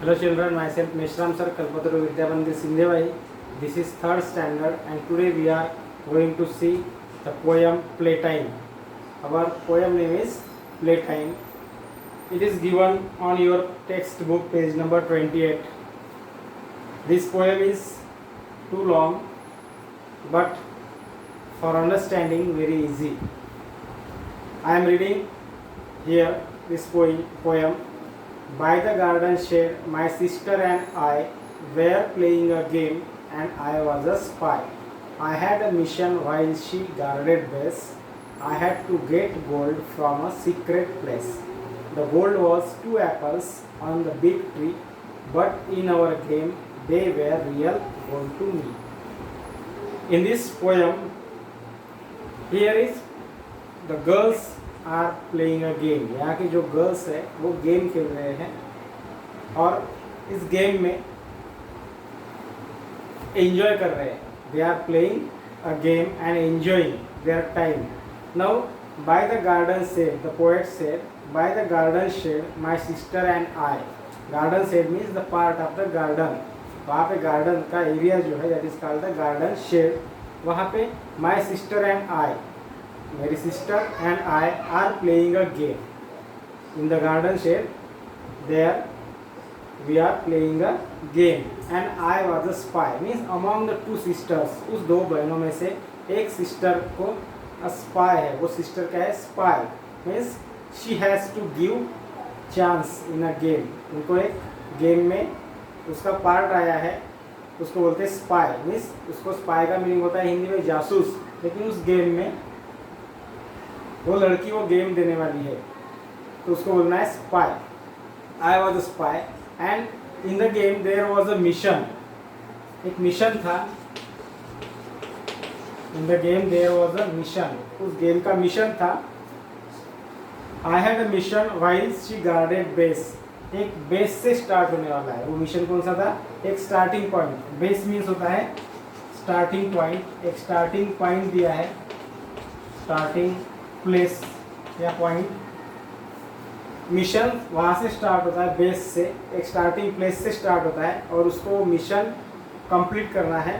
Hello children, myself Meshram Sir, Kalpataru Vidyabandhi Sindhevai. This is third standard and today we are going to see the poem Playtime. Our poem name is Playtime. It is given on your textbook page number 28. This poem is too long but for understanding very easy. I am reading here this poem. By the garden shade, my sister and I were playing a game and I was a spy. I had a mission while she guarded base. I had to get gold from a secret place. The gold was 2 apples on the big tree, but in our game they were real gold to me. In this poem, here is the girls are playing a game. यहाँ की जो girls है वो game खेल रहे हैं और इस गेम में एंजॉय कर रहे हैं. They are playing a game and enjoying their time. Now by the garden shed, the poet said, by the garden shed my sister and I. Garden shed means the part of the garden. वहाँ पे garden का area जो है that is called the garden shed. वहाँ पे my sister and I, मेरी sister and I are playing a game. In the garden shed there we are playing a game and I was a spy. Means among the 2 sisters, उस 2 बहनों में से एक sister को spy है. वो sister क्या है? Spy. Means she has to give chance in a game. उनको एक गेम में उसका पार्ट आया है, उसको बोलते हैं स्पाई. मीन्स उसको स्पाई का मीनिंग होता है हिंदी में जासूस. लेकिन उस गेम में वो लड़की वो गेम देने वाली है तो उसको बोलना है spy. I was a spy and in the game there was a mission. एक मिशन था. In the game there was a mission. उस गेम का मिशन था. I had a mission while she guarded base. एक base से start होने वाला है. वो मिशन कौन सा था? एक स्टार्टिंग पॉइंट. बेस मीन्स होता है स्टार्टिंग पॉइंट. एक स्टार्टिंग पॉइंट दिया है, स्टार्टिंग प्लेस या पॉइंट. मिशन वहाँ से स्टार्ट होता है, बेस से, एक स्टार्टिंग प्लेस से स्टार्ट होता है और उसको मिशन कंप्लीट करना है.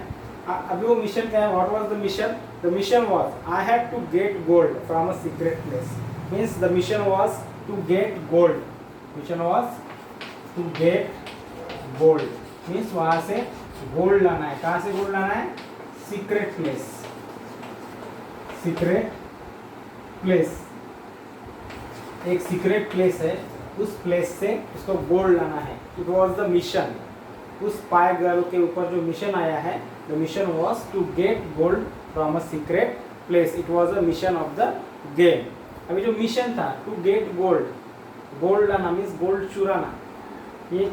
अभी वो मिशन क्या है? What was the mission? The mission was I had to get gold from a secret place. Means the mission was to get gold. Mission was to get gold. Means वहाँ से gold लाना है. कहाँ से gold लाना है? Secret place. Secret place, एक secret place है, उस प्लेस से उसको गोल्ड लाना है. It was the mission. उस स्पाई गर्ल के ऊपर जो मिशन आया है, the mission was to get gold from a secret place. It was a mission of the game. अभी जो मिशन था टू गेट गोल्ड, गोल्ड लाना मीन्स गोल्ड चुराना. ये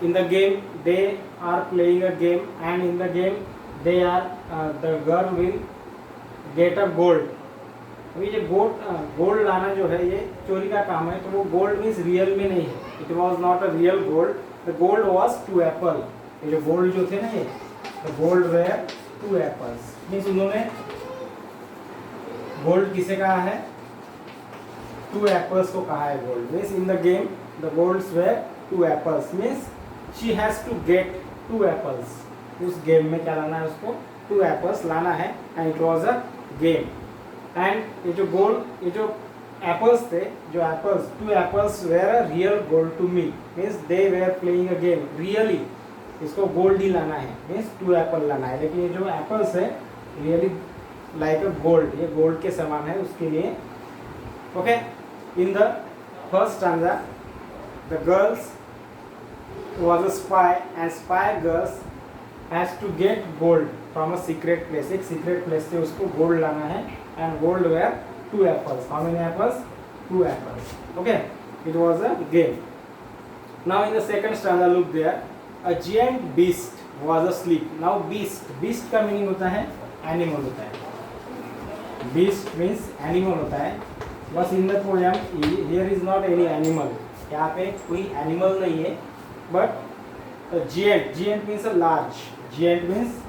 in the game they are playing a game and in the game they are the girl will get a gold. अभी ये gold लाना जो है ये चोरी का काम है. तो वो गोल्ड मीन्स रियल में नहीं है. It was not a real gold. The gold was 2 apple. ये जो गोल्ड जो थे ना, ये the gold were 2 apples. Means उन्होंने गोल्ड किसे कहा है? 2 एप्पल्स को कहा है gold. Means in the game the golds were 2 apples. Means she has to get 2 apples. उस गेम में क्या लाना है? उसको 2 एप्पल्स लाना है and it was a game. And ये जो गोल्ड, ये जो एप्पल्स थे, जो apples, 2 apples were a real gold to me. Means they were playing a game. Really इसको गोल्ड ही लाना है. मीन्स 2 एप्पल लाना है. लेकिन ये जो एप्पल्स है रियली लाइक अ गोल्ड, ये गोल्ड के समान है उसके लिए. Okay. In the first stanza the girls was a spy and spy girls has to get gold from a secret place. एक सीक्रेट प्लेस से उसको गोल्ड लाना है and gold were 2 apples. How many apples? 2 apples. Okay, it was a game. Now in the second stanza, look there. A giant beast was asleep. Now beast का meaning होता है animal होता है. Beast means animal होता है. बस in the poem here is not any animal. यहाँ पे कोई animal नहीं है. But a giant means a large. Giant means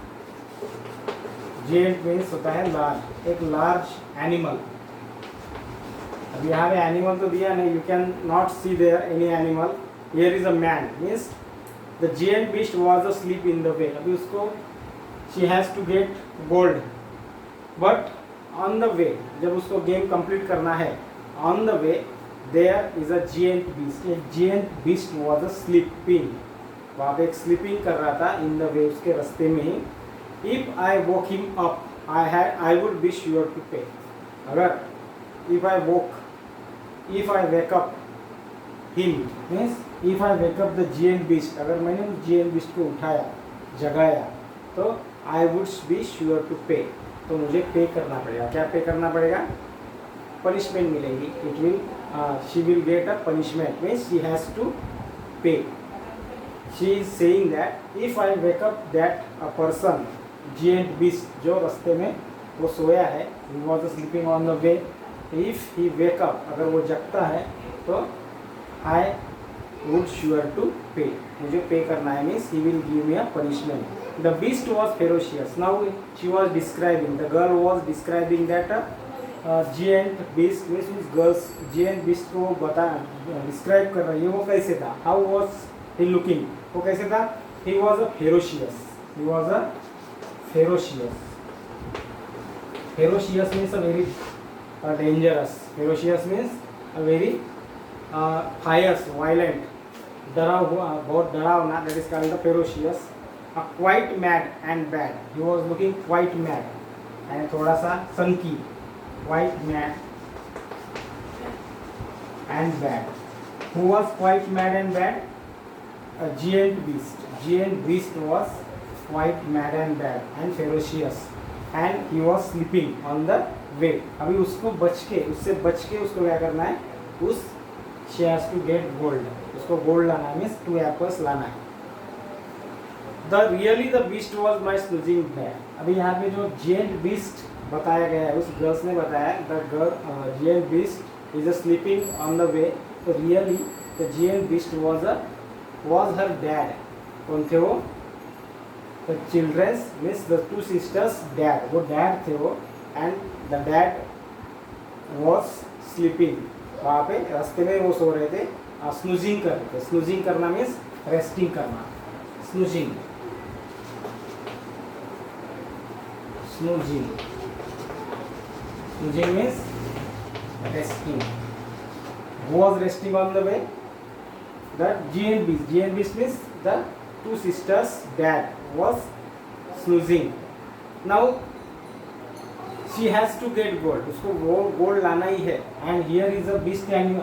होता है लार्ज, एक लार्ज एनिमल. अब यहाँ पे एनिमल तो दिया नहीं. You can not see there any animal. Here is a man. Means the giant beast was asleep in the way. अभी उसको she has to get gold, but on the way, जब उसको गेम कंप्लीट करना है, on the way there is a giant beast. एक giant beast was sleeping. वहाँ पे एक स्लीपिंग कर रहा था इन द वे, उसके रास्ते में ही. If I woke him up I would be sure to pay. अगर if I wake up him means if I wake up the giant beast, अगर मैंने उस जिएन बीस्ट को उठाया, जगाया, तो I would be sure to pay, तो मुझे पे करना पड़ेगा. क्या पे करना पड़ेगा? पनिशमेंट मिलेगी. It will she will get a punishment means she has to pay. She is saying that if I wake up that a person giant beast, जो रास्ते में वो सोया है, he was sleeping on the way, if he wake up, अगर वो जगता है तो आई वुड श्योर टू पे, मुझे पे करना है means he will give me a punishment. The beast was ferocious. Now she was describing, the girl was describing that giant beast means उस गर्ल्स जिएंट बीस्ट को बता describe कर रही है वो कैसे था. हाउ वॉज ही लुकिंग, वो कैसे था? He was a ferocious. He was a ferocious. Ferocious means a very dangerous. Ferocious means a very fierce, violent, डरा हुआ, बहुत डरावना. That is called the ferocious. Quite mad and bad. He was looking quite mad and थोड़ा सा sunky. Quite mad and bad. Who was quite mad and bad? A giant beast. Giant beast was quite mad and bad and ferocious. And he was sleeping on the वे. अभी उसको उससे बच के उसको क्या करना है? उस she has to get gold. उसको गोल्ड लाना है मीन्स 2 एप्पल्स लाना है. the beast was my snoozing bear. अभी यहाँ पे जो giant beast बताया गया है, उस गर्ल्स ने बताया the giant beast is sleeping on the way. तो really the giant beast was her dad. कौन थे वो? The children's means the 2 sisters dad. वो dad थे वो. And the dad was sleeping. वहाँ पे रास्ते में वो सो रहे थे, स्नूजिंग कर रहे थे. स्नूजिंग करना मीन्स रेस्टिंग करना. Snoozing means resting. was resting on the way. The giant beast means the 2 sisters dad was snoozing. Now she has to get gold. उसको वो गोल्ड लाना ही है. And here is a beast and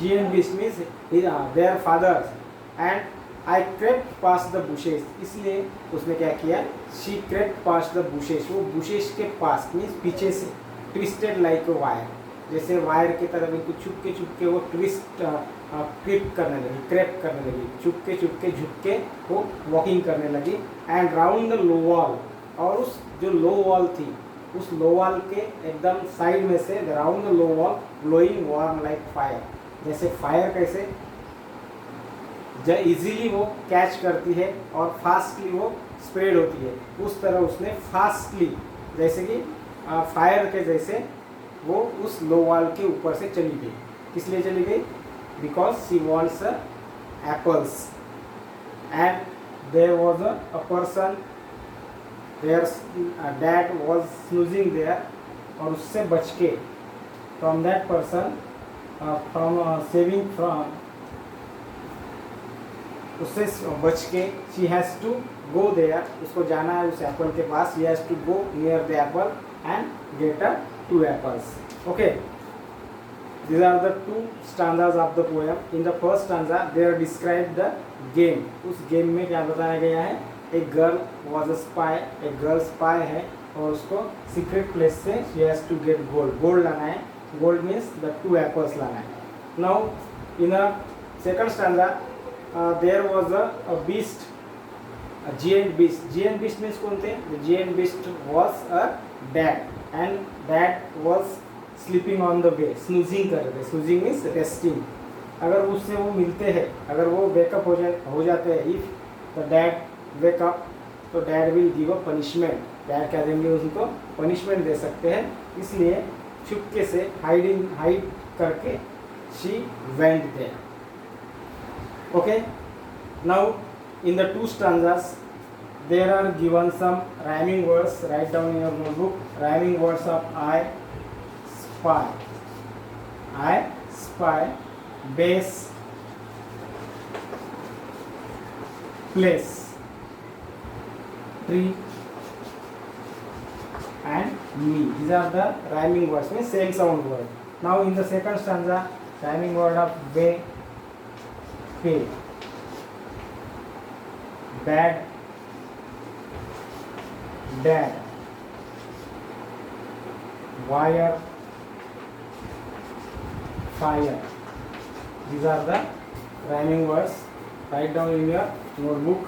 giant beast means their fathers. And I crept past the bushes. इसलिए उसने क्या किया? She crept past the bushes. वो bushes के पास means पीछे से twisted like a wire. जैसे वायर की तरह बिल्कुल छुपके वो ट्विस्ट क्रिप करने लगी, क्रैप करने लगी, छुपके झुक के वो वॉकिंग करने लगी. And round the low wall, और उस जो लो वॉल थी, उस लो वॉल के एकदम साइड में से round the low wall glowing warm like fire. जैसे फायर कैसे इजीली वो कैच करती है और फास्टली वो स्प्रेड होती है, उस तरह उसने फास्टली जैसे कि फायर के जैसे वो उस लो वॉल के ऊपर से चली गई. किस लिए चली गई? Because she wants apples. And there was a person, their dad was snoozing there, और उससे बच के from that person, from saving from, उससे बच के she has to go there, उसको जाना है उस एप्पल के पास. She has to go near the apple and get a 2 apples. Okay, these are the 2 stanzas of the poem. In the first stanza they are described the game. उस game में क्या बताया गया है? एक गर्ल was a spy, एक girl spy है और उसको सीक्रेट प्लेस से she has to get gold. Gold लाना है. गोल्ड मीन्स the 2 apples लाना है. Now in the second stanza there was a beast, a giant beast. Giant beast means कौन थे? The giant beast was a dad. And dad was sleeping on the way. Snoozing कर रहे थे. Snoozing means resting. अगर उससे वो मिलते हैं, अगर वो वेकअप हो जाते हैं, इफ द डैड वेकअप, तो dad will give a punishment. Dad क्या देंगे? उनको पनिशमेंट दे सकते हैं. इसलिए चुपके से हाइड करके she went there. Okay, now in the two stanzas there are given some rhyming words. Write down in your notebook rhyming words of I spy. I spy, base, place, tree and me. These are the rhyming words, means same sound word. Now in the second stanza, rhyming word of bay, pay, bad, dad, wire, fire. These are the rhyming words. Write down in your notebook.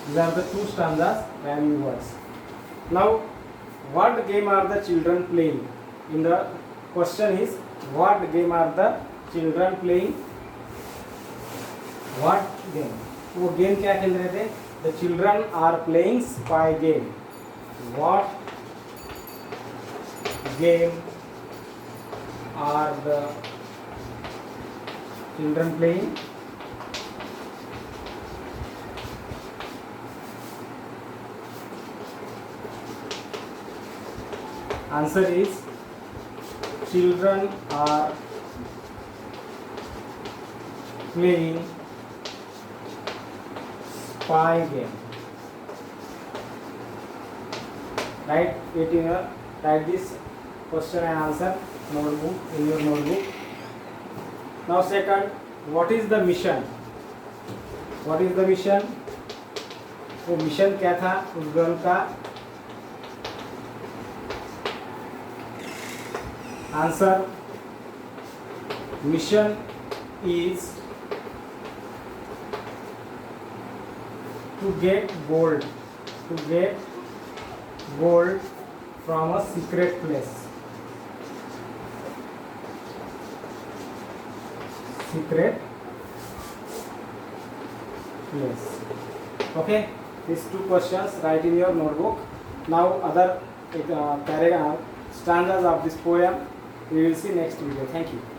These are the two stanzas rhyming words. Now, what game are the children playing? In the question is, what game are the children playing? What game? वो game क्या खेल रहे थे? The children are playing spy game. What game are the children playing? Answer is children are playing spy game. Write it in your, write this question and answer notebook in your notebook. Now second, what is the mission? What is the mission? वो mission क्या था उस girl का? Answer, mission is to get gold, from a secret place. Secret place. Okay, these two questions write in your notebook. Now other paragraph stanzas of this poem we will see next video. Thank you.